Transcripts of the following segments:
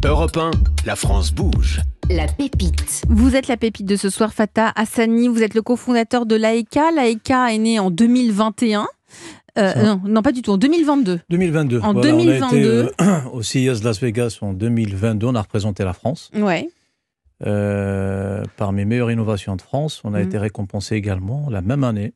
Europe 1, la France bouge. La pépite. Vous êtes la pépite de ce soir, Fatah Hassani. Vous êtes le cofondateur de l'AECA. l'AECA est né en 2021. Non, pas du tout, en 2022. 2022. En voilà, 2022. On a été au CES de Las Vegas en 2022. On a représenté la France. Ouais. Parmi meilleures innovations de France, on a été récompensé également la même année.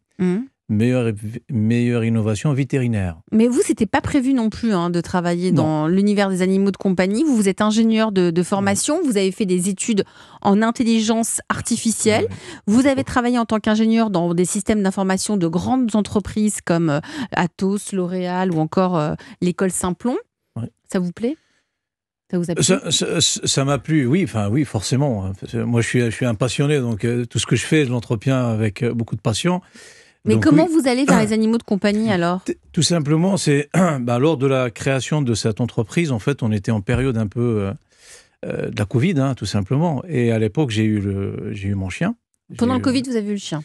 Meilleure innovation vétérinaire. Mais vous, c'était pas prévu non plus de travailler dans l'univers des animaux de compagnie. Vous êtes ingénieur de formation, vous avez fait des études en intelligence artificielle. Vous avez travaillé en tant qu'ingénieur dans des systèmes d'information de grandes entreprises comme Atos, L'Oréal ou encore l'école Simplon. Ça vous plaît ? Ça vous a plu ? Ça m'a plu, oui, forcément. Moi, je suis un passionné, donc tout ce que je fais, je l'entretiens avec beaucoup de passion. Mais donc, comment vous allez vers les animaux de compagnie alors ? Tout simplement, c'est lors de la création de cette entreprise, en fait, on était en période un peu de la Covid, tout simplement. Et à l'époque, j'ai eu mon chien. Pendant le Covid, vous avez eu le chien ?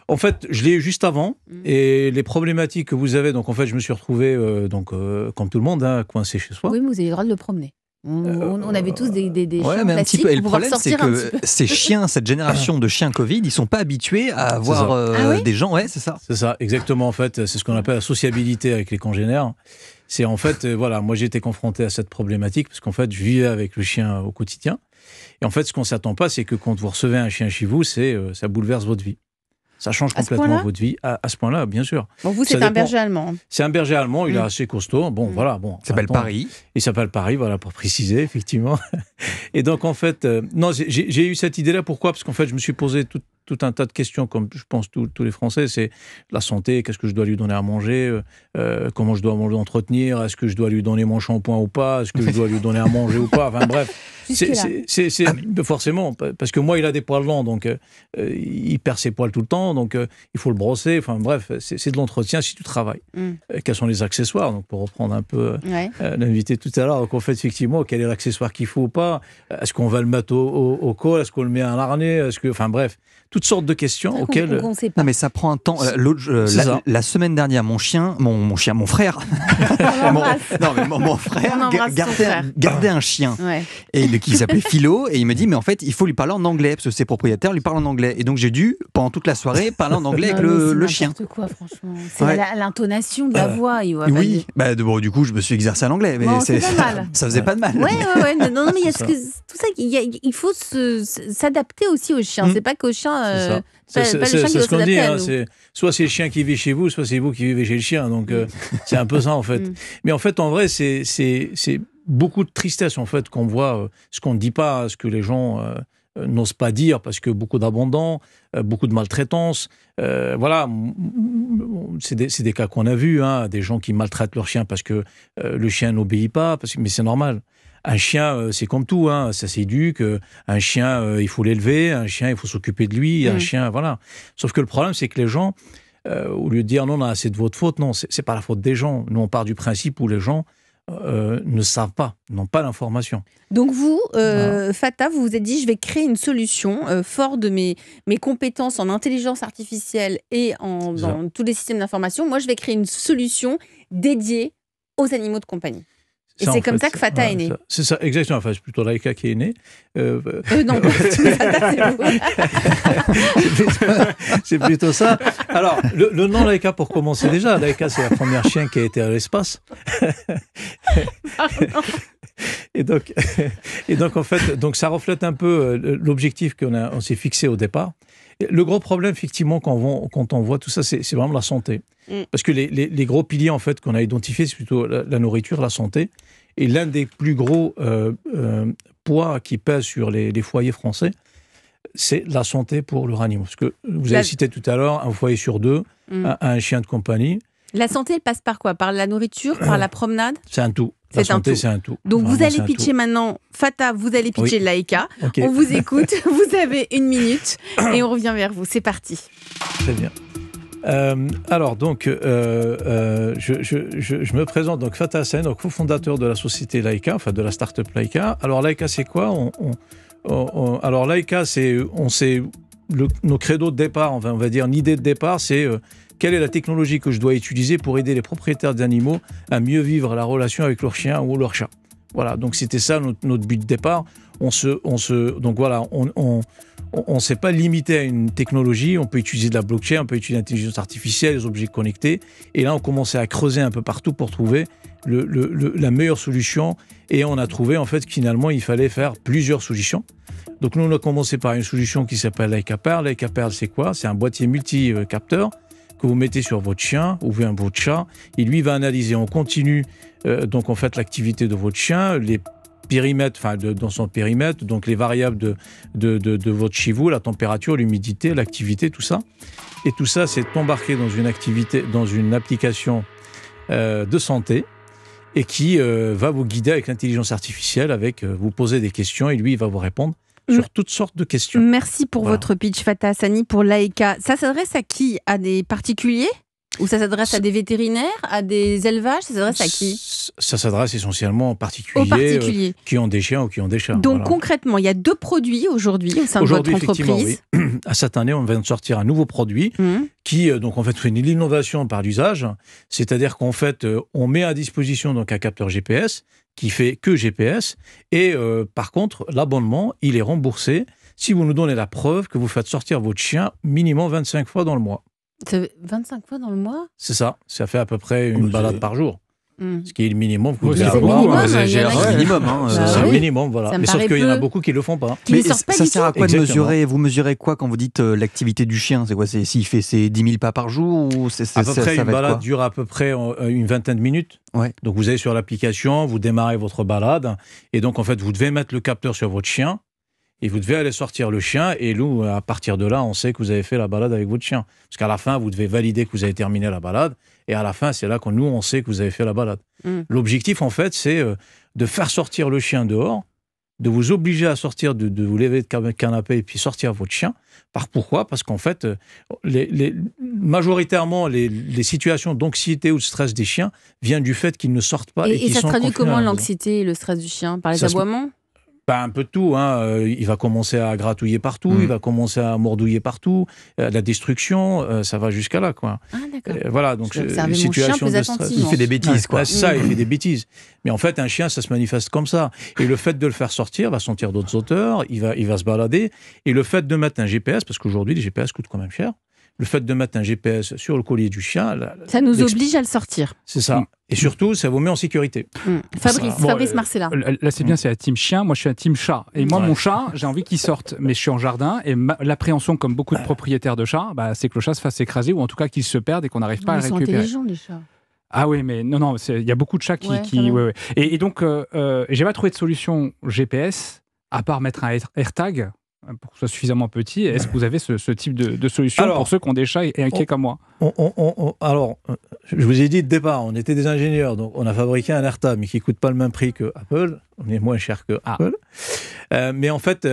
En fait, je l'ai eu juste avant. Et les problématiques que vous avez, donc en fait, je me suis retrouvé, comme tout le monde, coincé chez soi. Oui, mais vous avez le droit de le promener. On avait tous des chiens mais un petit peu. Et le pour problème, c'est que peu. ces chiens, cette génération de chiens Covid, ils sont pas habitués à avoir des gens. Ouais, c'est ça. C'est ça, exactement. En fait, c'est ce qu'on appelle la sociabilité avec les congénères. C'est en fait, moi j'ai été confronté à cette problématique parce qu'en fait, je vivais avec le chien au quotidien. Et en fait, ce qu'on s'attend pas, c'est que quand vous recevez un chien chez vous, ça bouleverse votre vie. Ça change complètement votre vie à ce point-là, bien sûr. Bon, vous, c'est un berger allemand. C'est un berger allemand, il est assez costaud. Il s'appelle Paris. Il s'appelle Paris, voilà, pour préciser, effectivement. Et donc, en fait, j'ai eu cette idée-là. Pourquoi ? Parce qu'en fait, je me suis posé tout un tas de questions, comme je pense tous les Français. C'est la santé, qu'est-ce que je dois lui donner à manger, comment je dois l'entretenir, est-ce que je dois lui donner mon shampoing ou pas, est-ce que je dois lui donner à manger ou pas, enfin bref. C'est forcément, parce que moi, il a des poils lents, donc il perd ses poils tout le temps, donc il faut le brosser, enfin bref, c'est de l'entretien si tu travailles. Quels sont les accessoires, donc pour reprendre un peu l'invité tout à l'heure, donc en fait, effectivement, quel est l'accessoire qu'il faut ou pas, est-ce qu'on va le mettre au col, est-ce qu'on le met à un harnais, enfin bref, toutes sortes de questions auxquelles... On sait pas. Non mais ça prend un temps. La semaine dernière, mon frère gardait un chien et qui s'appelait Philo, et il me dit mais en fait il faut lui parler en anglais parce que ses propriétaires lui parlent en anglais, et donc j'ai dû pendant toute la soirée parler en anglais avec le chien. C'est n'importe quoi, franchement. C'est l'intonation de la voix. Oui. Du coup je me suis exercé à l'anglais, mais c'est pas mal. Ça faisait pas de mal. Ouais. Non, mais il y a tout ça. Il faut s'adapter aussi aux chiens. C'est pas qu'aux chiens. C'est ce qu'on dit. Soit c'est le chien qui vit chez vous, soit c'est vous qui vivez chez le chien. Donc c'est un peu ça en fait. Mais en fait, en vrai, c'est beaucoup de tristesse en fait qu'on voit, ce qu'on ne dit pas, ce que les gens n'osent pas dire, parce que beaucoup d'abandon, beaucoup de maltraitance. Voilà, c'est des cas qu'on a vus, des gens qui maltraitent leur chien parce que le chien n'obéit pas, mais c'est normal. Un chien, c'est comme tout, ça s'éduque. Un chien, il faut l'élever. Un chien, il faut s'occuper de lui. Un chien, voilà. Sauf que le problème, c'est que les gens, au lieu de dire non, c'est de votre faute, non, c'est pas la faute des gens. Nous, on part du principe où les gens ne savent pas, n'ont pas l'information. Donc vous, Fatah, vous vous êtes dit, je vais créer une solution fort de mes compétences en intelligence artificielle et dans tous les systèmes d'information. Moi, je vais créer une solution dédiée aux animaux de compagnie. Et c'est comme ça que Fatah est né. C'est ça, exactement. Enfin, c'est plutôt l'AECA qui est né. Non, Fatah, c'est plutôt ça. Alors, le nom l'AECA, pour commencer déjà, l'AECA, c'est la première chien qui a été à l'espace. Et donc, en fait, ça reflète un peu l'objectif qu'on s'est fixé au départ. Le gros problème, effectivement, quand on voit tout ça, c'est vraiment la santé. Parce que les gros piliers, en fait, qu'on a identifiés, c'est plutôt la nourriture, la santé. Et l'un des plus gros poids qui pèse sur les foyers français, c'est la santé pour leur animal. Parce que vous avez cité tout à l'heure, un foyer sur deux a un chien de compagnie. La santé, elle passe par quoi ? Par la nourriture, par la promenade ? C'est un tout. La santé, c'est un tout. Donc vraiment, vous allez pitcher maintenant, Fatah, vous allez pitcher l'AECA. Okay. On vous écoute, vous avez 1 minute et on revient vers vous. C'est parti. Très bien. Alors donc, je me présente, donc Fatah Hassani, donc cofondateur de la société l'AECA, enfin de la start-up l'AECA. Alors l'AECA, c'est quoi ? Alors l'AECA, nos credos de départ, enfin, on va dire, l'idée de départ, c'est quelle est la technologie que je dois utiliser pour aider les propriétaires d'animaux à mieux vivre la relation avec leur chien ou leur chat. Voilà, donc c'était ça notre but de départ. Donc voilà, on s'est pas limité à une technologie. On peut utiliser de la blockchain, on peut utiliser l'intelligence artificielle, les objets connectés. Et là, on commençait à creuser un peu partout pour trouver la meilleure solution. Et on a trouvé en fait que finalement, il fallait faire plusieurs solutions. Donc nous, on a commencé par une solution qui s'appelle Leica Pearl. Leica Pearl, c'est quoi? C'est un boîtier multi-capteur que vous mettez sur votre chien ou bien votre chat. Et lui va analyser en continu donc en fait l'activité de votre chien, les périmètres, dans son périmètre, donc les variables de votre chez vous, la température, l'humidité, l'activité, tout ça. Et tout ça, c'est embarqué dans une application de santé et qui va vous guider avec l'intelligence artificielle, vous poser des questions et lui, il va vous répondre sur toutes sortes de questions. Merci pour votre pitch, Fatah Hassani, pour Leica. Ça s'adresse à qui? À des particuliers? Ou ça s'adresse à des vétérinaires, à des élevages? Ça s'adresse à qui? Ça s'adresse essentiellement aux particuliers qui ont des chiens ou qui ont des chats. Donc concrètement, il y a 2 produits aujourd'hui au sein de votre entreprise. Oui. À cette année, on vient de sortir un nouveau produit qui, donc en fait, fait une innovation par l'usage. C'est-à-dire qu'en fait, on met à disposition donc un capteur GPS qui fait que GPS. Et par contre, l'abonnement, il est remboursé si vous nous donnez la preuve que vous faites sortir votre chien minimum 25 fois dans le mois. 25 fois dans le mois? C'est ça. Ça fait à peu près une balade par jour. Ce qui est le minimum que vous devez avoir. C'est le minimum. C'est le minimum, voilà. Mais sauf qu'il y en a beaucoup qui ne le font pas. Mais ça sert à quoi de mesurer? Vous mesurez quoi quand vous dites l'activité du chien? C'est quoi? S'il fait ses 10 000 pas par jour ou à peu près, une balade dure à peu près une vingtaine de minutes. Ouais. Donc vous allez sur l'application, vous démarrez votre balade. Et donc en fait, vous devez mettre le capteur sur votre chien. Et vous devez aller sortir le chien, et nous, à partir de là, on sait que vous avez fait la balade avec votre chien. Parce qu'à la fin, vous devez valider que vous avez terminé la balade, et à la fin, c'est là que nous, on sait que vous avez fait la balade. L'objectif, en fait, c'est de faire sortir le chien dehors, de vous obliger à sortir, de vous lever de canapé, et puis sortir votre chien. Pourquoi? Parce qu'en fait, majoritairement, les situations d'anxiété ou de stress des chiens viennent du fait qu'ils ne sortent pas. Et ça se traduit comment, l'anxiété et le stress du chien? Par les aboiements? Un peu de tout. Il va commencer à gratouiller partout, il va commencer à mordouiller partout, la destruction, ça va jusqu'à là, quoi. Ah, d'accord. Voilà, donc situation de stress. Il fait des bêtises, quoi. C'est ça, il fait des bêtises. Mais en fait, un chien, ça se manifeste comme ça. Et le fait de le faire sortir, va sentir d'autres odeurs, il va se balader. Et le fait de mettre un GPS, parce qu'aujourd'hui, les GPS coûtent quand même cher, le fait de mettre un GPS sur le collier du chien... Ça nous oblige à le sortir. C'est ça. Et surtout, ça vous met en sécurité. Fabrice Marcella. Là, c'est bien, c'est la team chien. Moi, je suis la team chat. Et moi, mon chat, j'ai envie qu'il sorte. Mais je suis en jardin. Et l'appréhension, comme beaucoup de propriétaires de chats, c'est que le chat se fasse écraser ou en tout cas qu'il se perde et qu'on n'arrive pas à le récupérer. Ils sont intelligents, les chats. Ah oui, mais non, il y a beaucoup de chats qui... Ouais. Et donc, j'ai pas trouvé de solution GPS, à part mettre un AirTag, pour que ce soit suffisamment petit. Est-ce que vous avez ce type de solution pour ceux qui ont des chats et inquiets comme moi? Alors, je vous ai dit de départ, on était des ingénieurs, donc on a fabriqué un AirTag, mais qui ne coûte pas le même prix que Apple. On est moins cher que Apple. Mais en fait,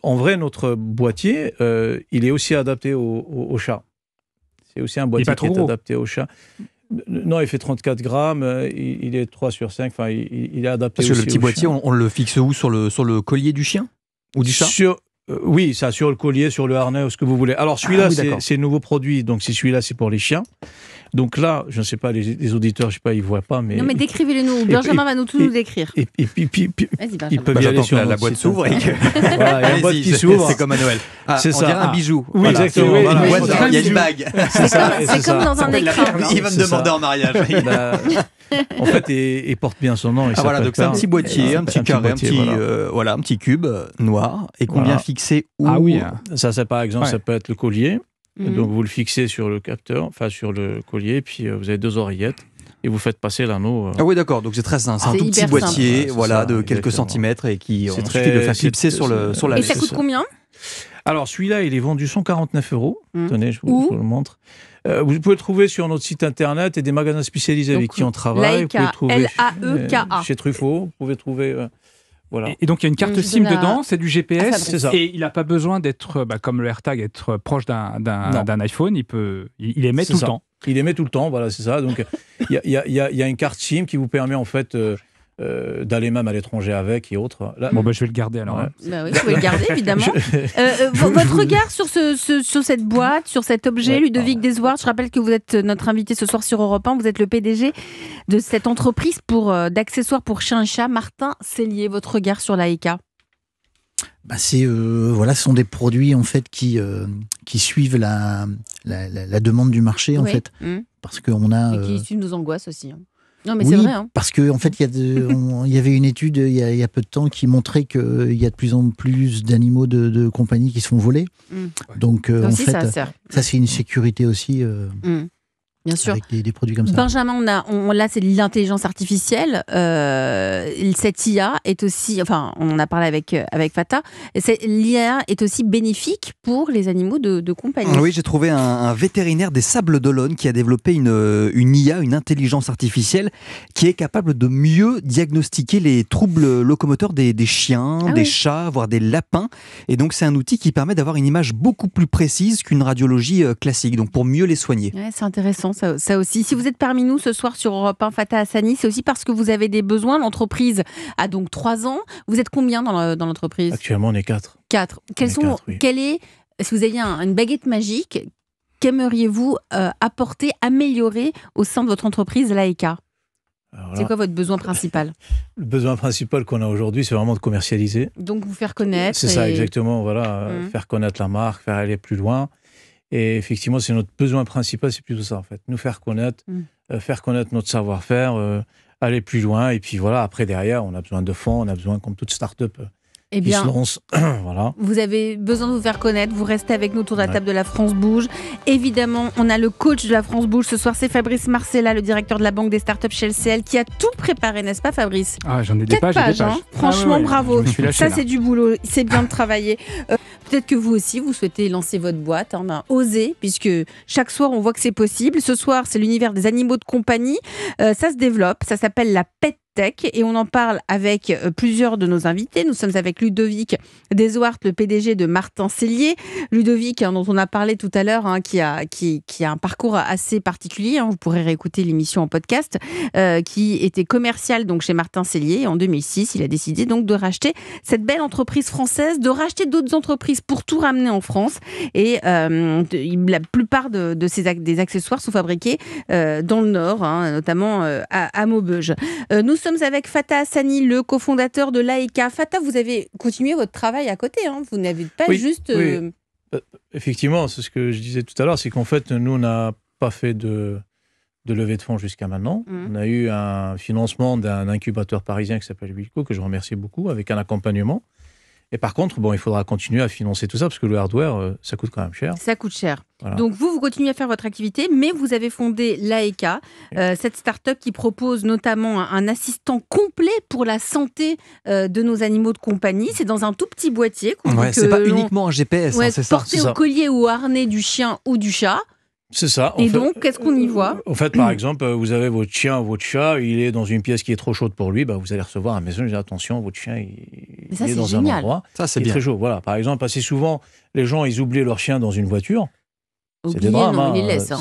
en vrai, notre boîtier, il est aussi adapté aux chats. C'est aussi un boîtier qui est adapté aux chats. Non, il fait 34 grammes, il est 3/5, enfin, il est adapté aussi aux chats. Parce que le petit boîtier, on le fixe où? Sur le collier du chien? Ou du chat? Oui, ça, sur le collier, sur le harnais, ou ce que vous voulez. Alors, celui-là, c'est le nouveau produit. Donc, celui-là, c'est pour les chiens. Donc là, je ne sais pas, les auditeurs, je ne sais pas, ils ne voient pas. Mais... Non, mais décrivez-le nous. Benjamin va tout nous décrire. Et puis ils peuvent y aller sur la boîte s'ouvre. Voilà, il y a une boîte qui s'ouvre. C'est comme à Noël. C'est ça. On dirait un bijou. Oui, exactement. Il y a une bague. C'est comme dans un écran. Il va me demander en mariage. En fait, il porte bien son nom. Voilà, donc c'est un petit boîtier, un petit carré, un petit cube noir. Et qu'on vient fixer où? Ah oui. Ça, par exemple, ça peut être le collier. Donc vous le fixez sur le capteur, enfin sur le collier, puis vous avez 2 oreillettes et vous faites passer l'anneau. Ah oui, d'accord, donc c'est très simple. C'est un tout petit boîtier de quelques centimètres et qui suffit de le faire clipser sur la Et ça coûte combien? Alors celui-là, il est vendu 149 €. Tenez, je vous le montre. Vous pouvez le trouver sur notre site internet et des magasins spécialisés avec qui on travaille. Leica, L-A-E-K-A. Chez Truffaut, vous pouvez trouver... Voilà. Et donc il y a une carte SIM dedans, c'est du GPS, c'est ça. Et il n'a pas besoin d'être, comme le AirTag, être proche d'un iPhone, il émet tout le temps. Il émet tout le temps, voilà, c'est ça. Donc il y a une carte SIM qui vous permet en fait d'aller même à l'étranger avec et autres. Là, je vais le garder alors. Ouais. Bah oui, vous pouvez le garder évidemment. Votre regard sur cette boîte, sur cet objet, Ludovic Desouard, je rappelle que vous êtes notre invité ce soir sur Europe 1, vous êtes le PDG de cette entreprise d'accessoires pour chiens et chats, Martin Sellier. Votre regard sur l'AECA? Ce sont des produits en fait qui suivent la demande du marché en fait, parce qu'on a et qui suivent nos angoisses aussi. Non, mais c'est vrai. Parce qu'en fait, il y avait une étude il y a peu de temps qui montrait qu'il y a de plus en plus d'animaux de compagnie qui se font voler. Donc, en fait, ça c'est une sécurité aussi. Bien sûr. Avec des produits comme ça. Benjamin, là, c'est de l'intelligence artificielle. Cette IA est aussi, on en a parlé avec Fata, l'IA est aussi bénéfique pour les animaux de compagnie. Oui, j'ai trouvé un vétérinaire des Sables d'Olonne qui a développé une IA, une intelligence artificielle, qui est capable de mieux diagnostiquer les troubles locomoteurs des chiens, des chats, voire des lapins. Et donc, c'est un outil qui permet d'avoir une image beaucoup plus précise qu'une radiologie classique, donc pour mieux les soigner. Ouais, c'est intéressant. Ça aussi. Si vous êtes parmi nous ce soir sur Europe 1, Fata Hassani, c'est aussi parce que vous avez des besoins. L'entreprise a donc 3 ans. Vous êtes combien dans l'entreprise? Actuellement, on est 4. 4. Si vous aviez une baguette magique, qu'aimeriez-vous apporter, améliorer au sein de votre entreprise, l'AECA? C'est quoi votre besoin principal? Le besoin principal qu'on a aujourd'hui, c'est vraiment de commercialiser. Donc vous faire connaître. C'est ça, exactement. Voilà, faire connaître la marque, faire aller plus loin. Et effectivement, c'est notre besoin principal, c'est plutôt ça en fait. Nous faire connaître notre savoir-faire, aller plus loin. Et puis voilà, après derrière, on a besoin de fonds, on a besoin, comme toute start-up qui se lance. Voilà. Vous avez besoin de vous faire connaître, vous restez avec nous autour de la table de la France Bouge. Évidemment, on a le coach de la France Bouge ce soir, c'est Fabrice Marcella, le directeur de la Banque des startups chez LCL, qui a tout préparé, n'est-ce pas Fabrice? J'en ai des 4 pages. Franchement, bravo. Ça, c'est du boulot, c'est bien de travailler. Peut-être que vous aussi, vous souhaitez lancer votre boîte. Osez, puisque chaque soir, on voit que c'est possible. Ce soir, c'est l'univers des animaux de compagnie. Ça se développe, ça s'appelle la Pet Tech et on en parle avec plusieurs de nos invités. Nous sommes avec Ludovic Desouard, le PDG de Martin Sellier. Ludovic, dont on a parlé tout à l'heure, qui a un parcours assez particulier. Vous pourrez réécouter l'émission en podcast, qui était commercial donc chez Martin Sellier. En 2006, il a décidé donc de racheter cette belle entreprise française, de racheter d'autres entreprises pour tout ramener en France. Et la plupart des accessoires sont fabriqués dans le Nord, notamment à Maubeuge. Nous sommes avec Fata Hassani, le cofondateur de l'AECA. Fata, vous avez continué votre travail à côté. Vous n'avez pas juste... Oui. Effectivement, c'est ce que je disais tout à l'heure, c'est qu'en fait, nous, on n'a pas fait de levée de fonds jusqu'à maintenant. On a eu un financement d'un incubateur parisien qui s'appelle Wilco, que je remercie beaucoup, avec un accompagnement. Et par contre, il faudra continuer à financer tout ça, parce que le hardware, ça coûte quand même cher. Ça coûte cher. Voilà. Donc vous continuez à faire votre activité, mais vous avez fondé l'AECA, cette start-up qui propose notamment un assistant complet pour la santé de nos animaux de compagnie. C'est dans un tout petit boîtier. C'est pas uniquement un GPS, c'est ça. Porté au collier ou au harnais du chien ou du chat. C'est ça. Et donc, qu'est-ce qu'on y voit? En fait, par exemple, vous avez votre chien ou votre chat, il est dans une pièce qui est trop chaude pour lui, vous allez recevoir un message, attention, votre chien, il est dans un endroit qui est très chaud. Voilà. Par exemple, assez souvent, les gens, ils oublient leur chien dans une voiture. C'est des drames. Non, ils les laissent.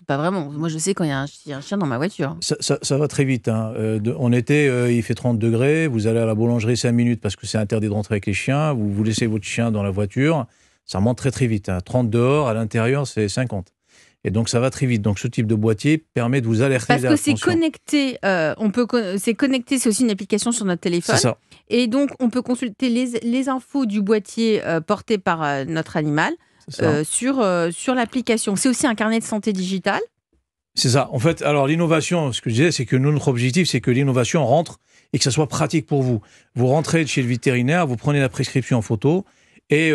Pas vraiment. Moi, je sais quand il y a un chien dans ma voiture. Ça va très vite. En été, il fait 30 degrés, vous allez à la boulangerie 5 minutes parce que c'est interdit de rentrer avec les chiens, vous laissez votre chien dans la voiture. Ça monte très très vite. 30 dehors, à l'intérieur, c'est 50. Et donc, ça va très vite. Donc, ce type de boîtier permet de vous alerter. Parce que c'est connecté. C'est connecté, c'est aussi une application sur notre téléphone. C'est ça. Et donc, on peut consulter les infos du boîtier porté par notre animal sur l'application. C'est aussi un carnet de santé digital. C'est ça. En fait, alors l'innovation, ce que je disais, c'est que notre objectif, c'est que l'innovation rentre et que ça soit pratique pour vous. Vous rentrez chez le vétérinaire, vous prenez la prescription en photo. Et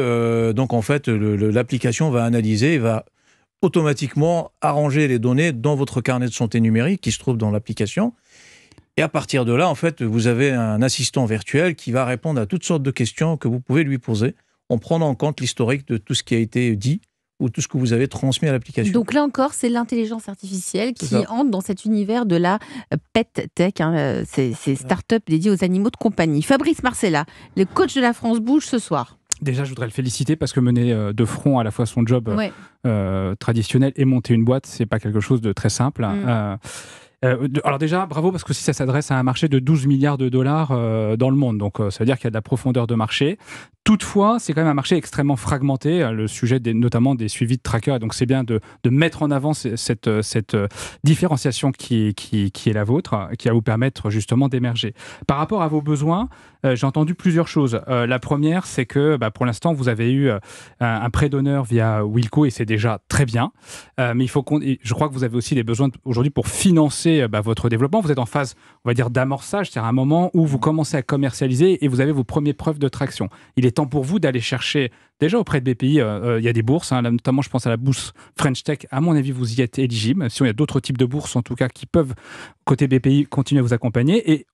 donc, en fait, l'application va analyser et va automatiquement arranger les données dans votre carnet de santé numérique qui se trouve dans l'application. Et à partir de là, en fait, vous avez un assistant virtuel qui va répondre à toutes sortes de questions que vous pouvez lui poser en prenant en compte l'historique de tout ce qui a été dit ou tout ce que vous avez transmis à l'application. Donc là encore, c'est l'intelligence artificielle qui entre dans cet univers de la Pet Tech, ces startups dédiées aux animaux de compagnie. Fabrice Marcella, le coach de la France Bouge ce soir. Déjà, je voudrais le féliciter parce que mener de front à la fois son job traditionnel et monter une boîte, c'est pas quelque chose de très simple. Alors déjà, bravo, parce que si ça s'adresse à un marché de 12 milliards de dollars dans le monde, donc ça veut dire qu'il y a de la profondeur de marché. Toutefois, c'est quand même un marché extrêmement fragmenté, le sujet notamment des suivis de trackers, et donc c'est bien de mettre en avant cette différenciation qui est la vôtre, qui va vous permettre justement d'émerger. Par rapport à vos besoins, j'ai entendu plusieurs choses. La première, c'est que pour l'instant, vous avez eu un prêt d'honneur via Wilco, et c'est déjà très bien, mais je crois que vous avez aussi des besoins aujourd'hui pour financer votre développement. Vous êtes en phase, on va dire, d'amorçage, c'est-à-dire un moment où vous commencez à commercialiser et vous avez vos premières preuves de traction. Il est temps pour vous d'aller chercher, déjà auprès de BPI, il y a des bourses, là, notamment je pense à la bourse French Tech, à mon avis vous y êtes éligible, sinon il y a d'autres types de bourses en tout cas qui peuvent, côté BPI, continuer à vous accompagner. Et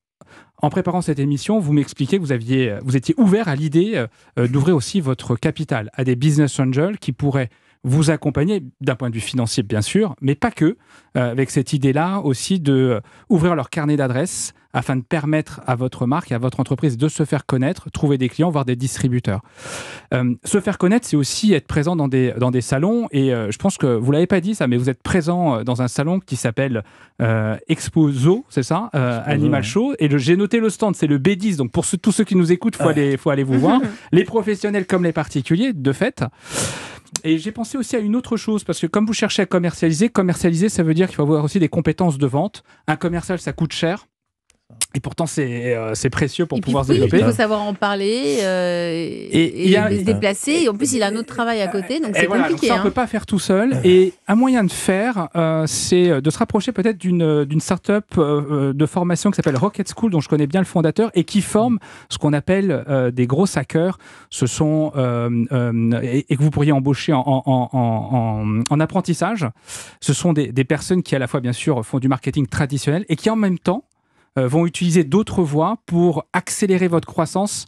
en préparant cette émission, vous m'expliquez que vous étiez ouvert à l'idée d'ouvrir aussi votre capital à des business angels qui pourraient vous accompagner d'un point de vue financier, bien sûr, mais pas que, avec cette idée-là aussi d'ouvrir leur carnet d'adresses afin de permettre à votre marque et à votre entreprise de se faire connaître, trouver des clients, voire des distributeurs. Se faire connaître, c'est aussi être présent dans des salons, et je pense que vous ne l'avez pas dit ça, mais vous êtes présent dans un salon qui s'appelle Exposo, c'est ça, Animal Show, et j'ai noté le stand, c'est le B10, donc pour tous ceux qui nous écoutent, il faut aller vous voir, les professionnels comme les particuliers, de fait. Et j'ai pensé aussi à une autre chose, parce que comme vous cherchez à commercialiser, ça veut dire qu'il faut avoir aussi des compétences de vente. Un commercial, ça coûte cher. Et pourtant, c'est précieux pour pouvoir se développer. Il faut savoir en parler et se déplacer. Et en plus, il a un autre travail à côté, donc c'est compliqué. Donc ça, on ne peut pas faire tout seul. Et un moyen de faire, c'est de se rapprocher peut-être d'une start-up de formation qui s'appelle Rocket School, dont je connais bien le fondateur, et qui forme ce qu'on appelle des gros hackers. Ce sont, et que vous pourriez embaucher en apprentissage. Ce sont des personnes qui, à la fois, bien sûr, font du marketing traditionnel et qui, en même temps, vont utiliser d'autres voies pour accélérer votre croissance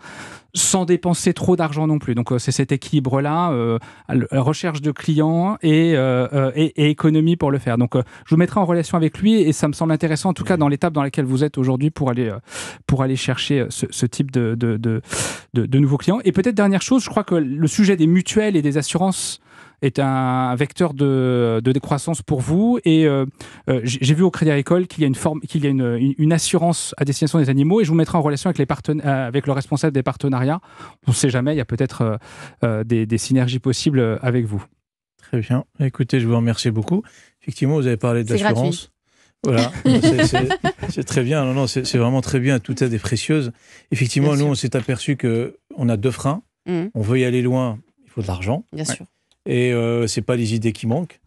sans dépenser trop d'argent non plus. Donc c'est cet équilibre-là, recherche de clients et économie pour le faire. Donc je vous mettrai en relation avec lui, et ça me semble intéressant, en tout cas dans l'étape dans laquelle vous êtes aujourd'hui, pour aller chercher ce type de nouveaux clients. Et peut-être dernière chose, je crois que le sujet des mutuelles et des assurances est un vecteur de décroissance pour vous, et j'ai vu au Crédit Agricole qu'il y a une assurance à destination des animaux, et je vous mettrai en relation avec le responsable des partenariats. On ne sait jamais, il y a peut-être des synergies possibles avec vous. Très bien. Écoutez, je vous remercie beaucoup. Effectivement, vous avez parlé de l'assurance. Voilà, c'est très bien. Non, c'est vraiment très bien. Toute aide est précieuse. Effectivement, nous, on s'est aperçu qu'on a deux freins. On veut y aller loin, il faut de l'argent. Bien sûr. Et c'est pas les idées qui manquent.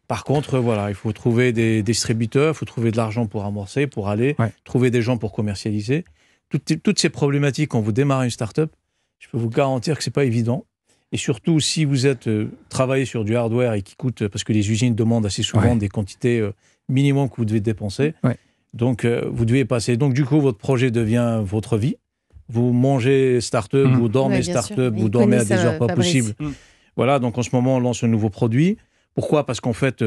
Par contre, voilà, il faut trouver des distributeurs, il faut trouver de l'argent pour amorcer, pour aller, trouver des gens pour commercialiser. Toutes ces problématiques, quand vous démarrez une start-up, je peux vous garantir que c'est pas évident. Et surtout, si vous êtes travaillé sur du hardware et qui coûte, parce que les usines demandent assez souvent des quantités minimum que vous devez dépenser. Donc, vous devez passer. Donc, du coup, votre projet devient votre vie. Vous mangez start-up, vous dormez start-up, vous dormez à des heures pas possibles. Voilà, donc en ce moment, on lance un nouveau produit. Pourquoi ? Parce qu'en fait,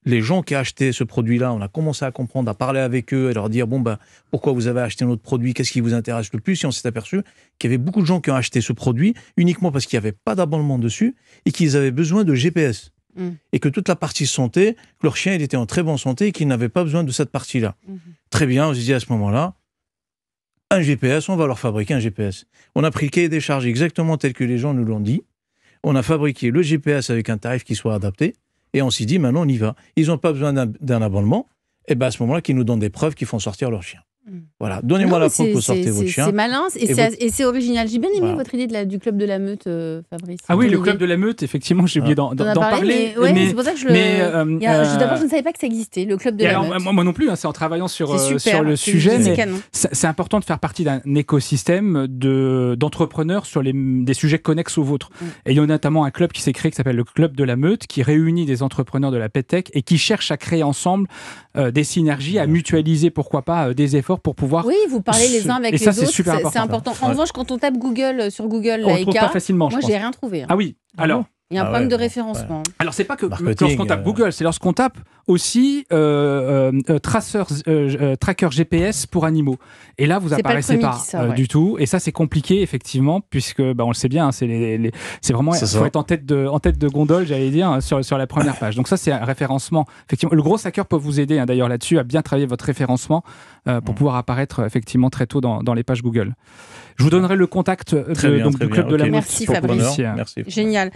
les gens qui ont acheté ce produit-là, on a commencé à comprendre, à parler avec eux, à leur dire, pourquoi vous avez acheté notre produit ? Qu'est-ce qui vous intéresse le plus ? Et on s'est aperçu qu'il y avait beaucoup de gens qui ont acheté ce produit uniquement parce qu'il n'y avait pas d'abonnement dessus et qu'ils avaient besoin de GPS. Et que toute la partie santé, que leur chien il était en très bonne santé et qu'ils n'avaient pas besoin de cette partie-là. Très bien, on s'est dit à ce moment-là, un GPS, on va leur fabriquer un GPS. On a pris le cahier des charges exactement tel que les gens nous l'ont dit. On a fabriqué le GPS avec un tarif qui soit adapté, et on s'est dit, maintenant, on y va. Ils n'ont pas besoin d'un abonnement, et à ce moment-là, qu'ils nous donnent des preuves qu'ils font sortir leur chien. Voilà, donnez-moi la preuve que vous sortez votre chien. C'est malin, et c'est original. J'ai bien aimé votre idée du Club de la Meute, Fabrice. Ah oui, le Club de la Meute, effectivement, j'ai oublié d'en parler. Mais c'est pour ça que d'abord, je ne savais pas que ça existait, le Club de la Meute. Moi non plus, c'est en travaillant sur le sujet, mais c'est important de faire partie d'un écosystème d'entrepreneurs sur des sujets connexes aux vôtres. Et il y a notamment un club qui s'est créé qui s'appelle le Club de la Meute, qui réunit des entrepreneurs de la PetTech et qui cherche à créer ensemble des synergies, à mutualiser, pourquoi pas, des efforts pour pouvoir... Oui, vous parlez les uns avec les autres, c'est important. En revanche, quand on tape Google sur Google, on ne trouve pas facilement, moi, j'ai rien trouvé. Ah oui, alors, Il y a un problème de référencement. Ouais. Alors, c'est pas que lorsqu'on tape Google, c'est lorsqu'on tape aussi tracker GPS pour animaux. Et là, vous apparaissez pas du tout. Et ça, c'est compliqué, effectivement, puisque, on le sait bien, c'est vraiment, il faut être en tête de gondole, j'allais dire, sur la première page. Donc ça, c'est un référencement. Effectivement, le gros hacker peut vous aider, d'ailleurs, là-dessus, à bien travailler votre référencement pour pouvoir apparaître, effectivement, très tôt dans les pages Google. Je vous donnerai le contact du Club de la Mouche. Merci Fabrice. Génial.